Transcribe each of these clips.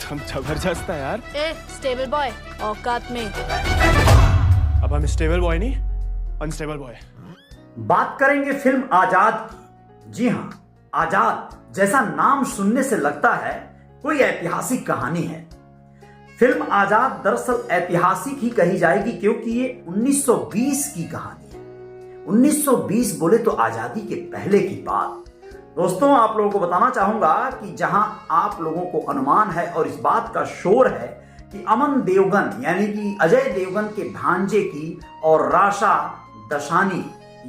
तुम जबरदस्त है यार। ए स्टेबल बॉय, औकात में। अब हम स्टेबल बॉय नहीं, अनस्टेबल बॉय। बात करेंगे फिल्म आजाद की। जी हाँ, आजाद जैसा नाम सुनने से लगता है कोई ऐतिहासिक कहानी है। फिल्म आजाद दरअसल ऐतिहासिक ही कही जाएगी क्योंकि ये 1920 की कहानी है। 1920 बोले तो आजादी के पहले की बात। दोस्तों, आप लोगों को बताना चाहूंगा कि जहां आप लोगों को अनुमान है और इस बात का शोर है कि अमन देवगन यानी कि अजय देवगन के भांजे की और राशा दशानी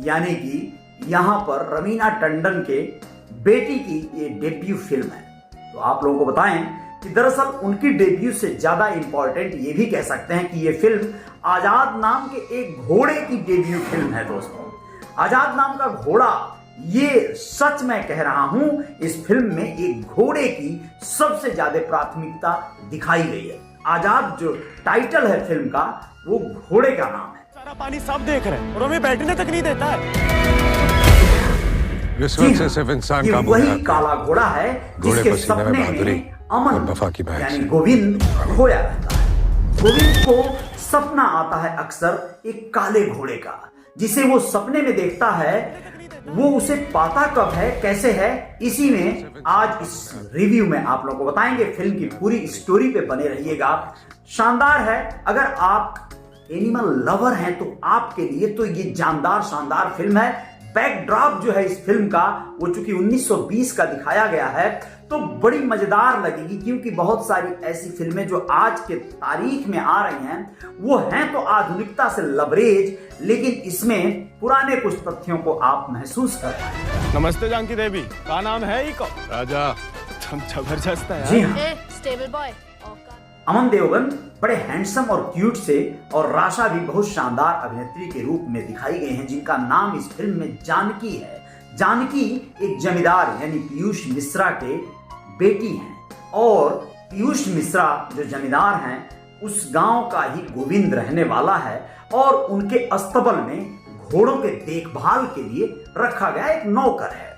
यानी कि यहां पर रवीना टंडन के बेटी की ये डेब्यू फिल्म है। तो आप लोगों को बताएं कि दरअसल उनकी डेब्यू से ज्यादा इंपॉर्टेंट ये भी कह सकते हैं कि ये फिल्म आजाद नाम के एक घोड़े की डेब्यू फिल्म है। दोस्तों, आजाद नाम का घोड़ा, ये सच मैं कह रहा हूं, इस फिल्म में एक घोड़े की सबसे ज्यादा प्राथमिकता दिखाई गई है। आजाद जो टाइटल है फिल्म का, वो घोड़े का नाम है। सारा पानी सब देख रहे हैं और हमें बैठने तक नहीं देता है। रिश्वत से सिर्फ इंसान का वही काला घोड़ा है जिसके सपने में अमन यानी गोविंद खोया रहता है। गोविंद को सपना आता है अक्सर एक काले घोड़े का, जिसे वो सपने में देखता है। वो उसे पाता कब है, कैसे है, इसी में आज इस रिव्यू में आप लोगों को बताएंगे। फिल्म की पूरी स्टोरी पे बने रहिएगा। शानदार है। अगर आप एनिमल लवर हैं तो आपके लिए तो ये जानदार शानदार फिल्म है। बैकड्रॉप जो है इस फिल्म का, वो चूंकि 1920 का दिखाया गया है तो बड़ी मजेदार लगेगी, क्योंकि बहुत सारी ऐसी फिल्में जो आज के तारीख में आ रही हैं वो हैं तो आधुनिकता से लबरेज, लेकिन इसमें पुराने कुछ तथ्यों को आप महसूस कर पाए। नमस्ते जानकी देवी, का नाम है ही को? राजा। तुम जबरदस्त है यार। जी हाँ, ए स्टेबल बॉय, औकात। अमन देवगन बड़े हैंडसम और क्यूट से, और राशा भी बहुत शानदार अभिनेत्री के रूप में दिखाई गई हैं, जिनका नाम इस फिल्म में जानकी है। जानकी एक जमींदार यानी पीयूष मिश्रा के बेटी हैं, और पीयूष मिश्रा जो जमींदार हैं उस गांव का ही गोविंद रहने वाला है, और उनके अस्तबल में घोड़ों के देखभाल के लिए रखा गया एक नौकर है।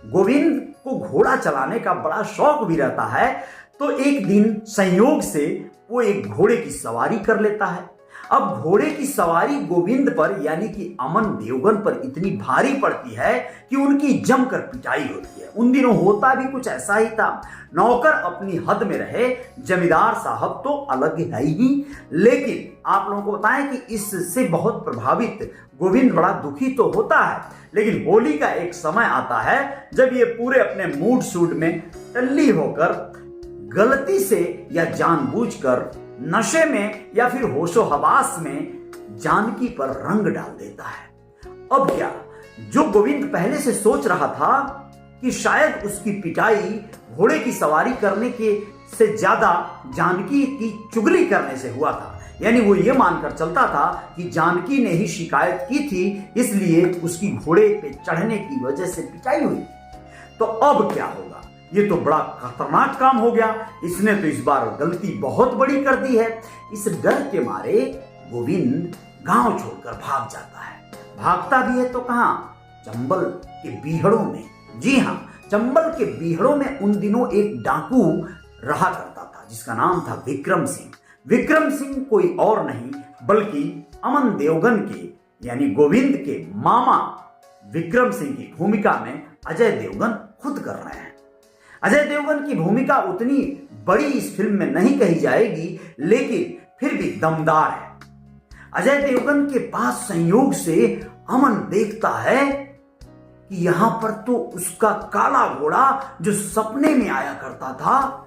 गोविंद को घोड़ा चलाने का बड़ा शौक भी रहता है, तो एक दिन संयोग से वो एक घोड़े की सवारी कर लेता है। अब घोड़े की सवारी गोविंद पर यानी कि अमन देवगन पर इतनी भारी पड़ती है कि उनकी जमकर पिटाई होती है। उन दिनों होता भी कुछ ऐसा ही था। नौकर अपनी हद में रहे, जमींदार साहब तो अलग है ही। लेकिन आप लोगों को बताएं कि इससे बहुत प्रभावित गोविंद बड़ा दुखी तो होता है, लेकिन होली का एक समय आता है जब ये पूरे अपने मूड सूड में टल्ली होकर गलती से या जानबूझकर नशे में या फिर होशो हवास में जानकी पर रंग डाल देता है। अब क्या, जो गोविंद पहले से सोच रहा था कि शायद उसकी पिटाई घोड़े की सवारी करने के से ज्यादा जानकी की चुगली करने से हुआ था, यानी वो ये मानकर चलता था कि जानकी ने ही शिकायत की थी, इसलिए उसकी घोड़े पे चढ़ने की वजह से पिटाई हुई। तो अब क्या होगा, ये तो बड़ा खतरनाक काम हो गया। इसने तो इस बार गलती बहुत बड़ी कर दी है। इस डर के मारे गोविंद गांव छोड़कर भाग जाता है। भागता भी है तो कहां, चंबल के बीहड़ों में। जी हां, चंबल के बीहड़ों में उन दिनों एक डाकू रहा करता था जिसका नाम था विक्रम सिंह। विक्रम सिंह कोई और नहीं बल्कि अमन देवगन के यानी गोविंद के मामा विक्रम सिंह की भूमिका में अजय देवगन खुद कर रहे हैं। अजय देवगन की भूमिका उतनी बड़ी इस फिल्म में नहीं कही जाएगी, लेकिन फिर भी दमदार है। अजय देवगन के पास संयोग से अमन देखता है कि यहां पर तो उसका काला घोड़ा जो सपने में आया करता था,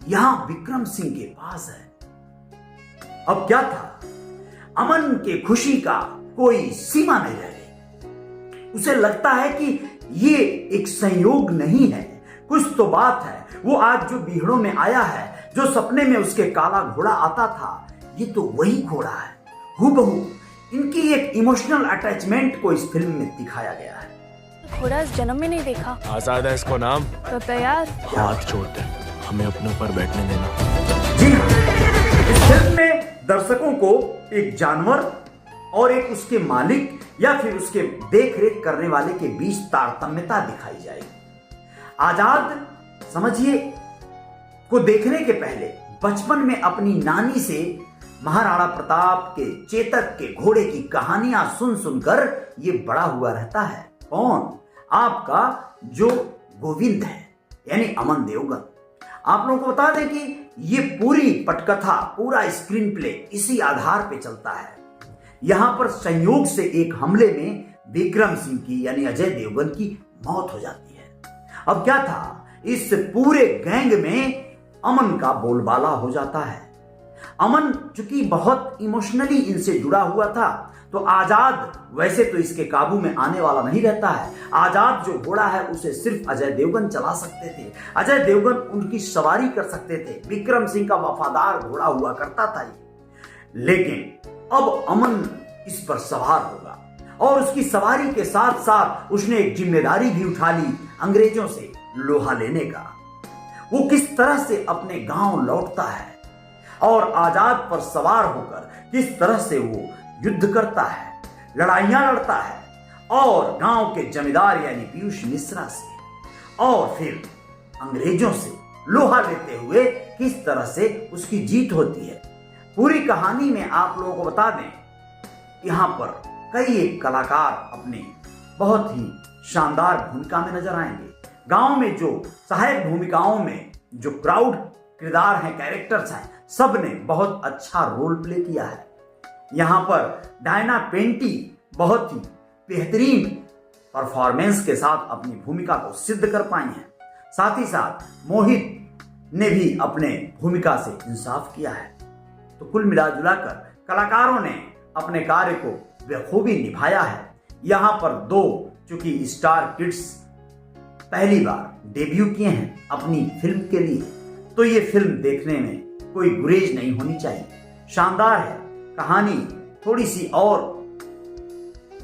यहां विक्रम सिंह के पास है। अब क्या था, अमन के खुशी का कोई सीमा नहीं रह गई। उसे लगता है कि ये एक संयोग नहीं है, कुछ तो बात है। वो आज जो बीहड़ों में आया है, जो सपने में उसके काला घोड़ा आता था, ये तो वही घोड़ा है हूबहू। इनकी एक इमोशनल अटैचमेंट को इस फिल्म में दिखाया गया है। घोड़ा इस जन्म में नहीं देखा। आजाद है इसको नाम। तो तैयार? हाथ छोड़ते, हमें अपने ऊपर बैठने देना। जी हाँ, इस फिल्म में दर्शकों को एक जानवर और एक उसके मालिक या फिर उसके देख रेख करने वाले के बीच तारतम्यता दिखाई जाएगी। आजाद समझिए को देखने के पहले बचपन में अपनी नानी से महाराणा प्रताप के चेतक के घोड़े की कहानियां सुन सुनकर ये बड़ा हुआ रहता है। कौन? आपका जो गोविंद है, यानी अमन देवगन। आप लोगों को बता दें कि ये पूरी पटकथा, पूरा स्क्रीन प्ले इसी आधार पे चलता है। यहां पर संयोग से एक हमले में विक्रम सिंह की यानी अजय देवगन की मौत हो जाती है। अब क्या था, इस पूरे गैंग में अमन का बोलबाला हो जाता है। अमन चूंकि बहुत इमोशनली इनसे जुड़ा हुआ था, तो आजाद वैसे तो इसके काबू में आने वाला नहीं रहता है। आजाद जो घोड़ा है उसे सिर्फ अजय देवगन चला सकते थे। अजय देवगन उनकी सवारी कर सकते थे। विक्रम सिंह का वफादार घोड़ा हुआ करता था ये। लेकिन अब अमन इस पर सवार होगा और उसकी सवारी के साथ साथ उसने एक जिम्मेदारी भी उठा ली, अंग्रेजों से लोहा लेने का। वो किस तरह से अपने गांव लौटता है और आजाद पर सवार होकर किस तरह से वो युद्ध करता है, लड़ाइयां लड़ता है और गांव के जमींदार यानी पीयूष मिश्रा से और फिर अंग्रेजों से लोहा लेते हुए किस तरह से उसकी जीत होती है। पूरी कहानी में आप लोगों को बता दें, यहां पर कई एक कलाकार अपने बहुत ही शानदार भूमिका में नजर आएंगे। गांव में जो सहायक भूमिकाओं में जो क्राउड किरदार हैं, कैरेक्टर्स हैं, सब ने बहुत अच्छा रोल प्ले किया है। यहां पर डायना पेंटी बहुत ही बेहतरीन परफॉर्मेंस के साथ अपनी भूमिका को सिद्ध कर पाई हैं। साथ ही साथ मोहित ने भी अपने भूमिका से इंसाफ किया है। तो कुल मिला जुलाकर कलाकारों ने अपने कार्य को बखूबी निभाया है। यहां पर दो चूंकि स्टार किड्स पहली बार डेब्यू किए हैं अपनी फिल्म के लिए, तो ये फिल्म देखने में कोई गुरेज नहीं होनी चाहिए। शानदार है, कहानी थोड़ी सी और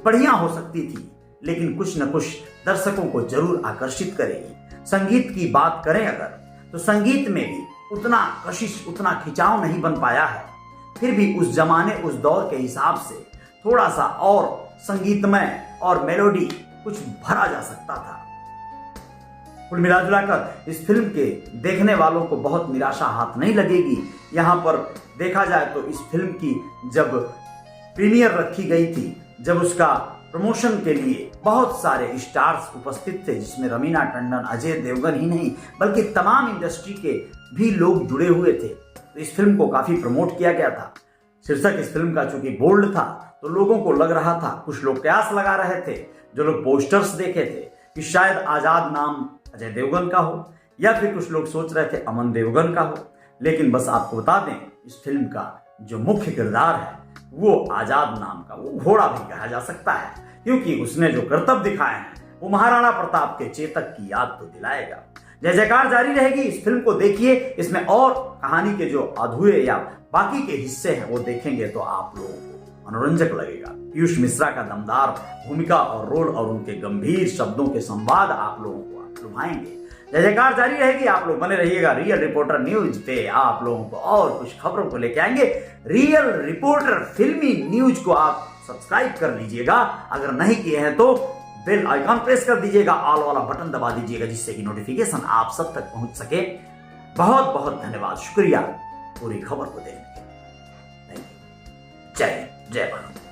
बढ़िया हो सकती थी, लेकिन कुछ न कुछ दर्शकों को जरूर आकर्षित करेगी। संगीत की बात करें अगर, तो संगीत में भी उतना कशिश, उतना खिंचाव नहीं बन पाया है। फिर भी उस जमाने, उस दौर के हिसाब से थोड़ा सा और संगीतमय और मेलोडी कुछ भरा जा सकता था। कुल मिलाजुलाकर इस फिल्म के देखने वालों को बहुत निराशा हाथ नहीं लगेगी। यहाँ पर देखा जाए तो इस फिल्म की जब प्रीमियर रखी गई थी, जब उसका प्रमोशन के लिए बहुत सारे स्टार्स उपस्थित थे, जिसमें रवीना टंडन, अजय देवगन ही नहीं बल्कि तमाम इंडस्ट्री के भी लोग जुड़े हुए थे। तो इस फिल्म को काफी प्रमोट किया गया था। शीर्षक इस फिल्म का चूंकि बोल्ड था, तो लोगों को लग रहा था, कुछ लोग कयास लगा रहे थे, जो लोग पोस्टर्स देखे थे, कि शायद आजाद नाम अजय देवगन का हो, या फिर कुछ लोग सोच रहे थे अमन देवगन का हो। लेकिन बस आपको बता दें, इस फिल्म का जो मुख्य किरदार है वो आजाद नाम का वो घोड़ा भी कहा जा सकता है, क्योंकि उसने जो करतब दिखाए हैं वो महाराणा प्रताप के चेतक की याद तो दिलाएगा। जय जयकार जारी रहेगी। इस फिल्म को देखिए, इसमें और कहानी के जो अधूरे या बाकी के हिस्से हैं वो देखेंगे तो आप लोगों को मनोरंजक लगेगा। पीयूष मिश्रा का दमदार भूमिका और रोल और उनके गंभीर शब्दों के संवाद आप लोगों को लुभाएंगे। जय जयकार जारी रहेगी। आप लोग बने रहिएगा रियल रिपोर्टर न्यूज पे। आप लोगों को और कुछ खबरों को लेके आएंगे। रियल रिपोर्टर फिल्मी न्यूज को आप सब्सक्राइब कर लीजिएगा, अगर नहीं किए हैं तो बेल आइकॉन प्रेस कर दीजिएगा, ऑल वाला बटन दबा दीजिएगा, जिससे कि नोटिफिकेशन आप सब तक पहुंच सके। बहुत बहुत धन्यवाद, शुक्रिया पूरी खबर को देखने के लिए। जय जय भारत।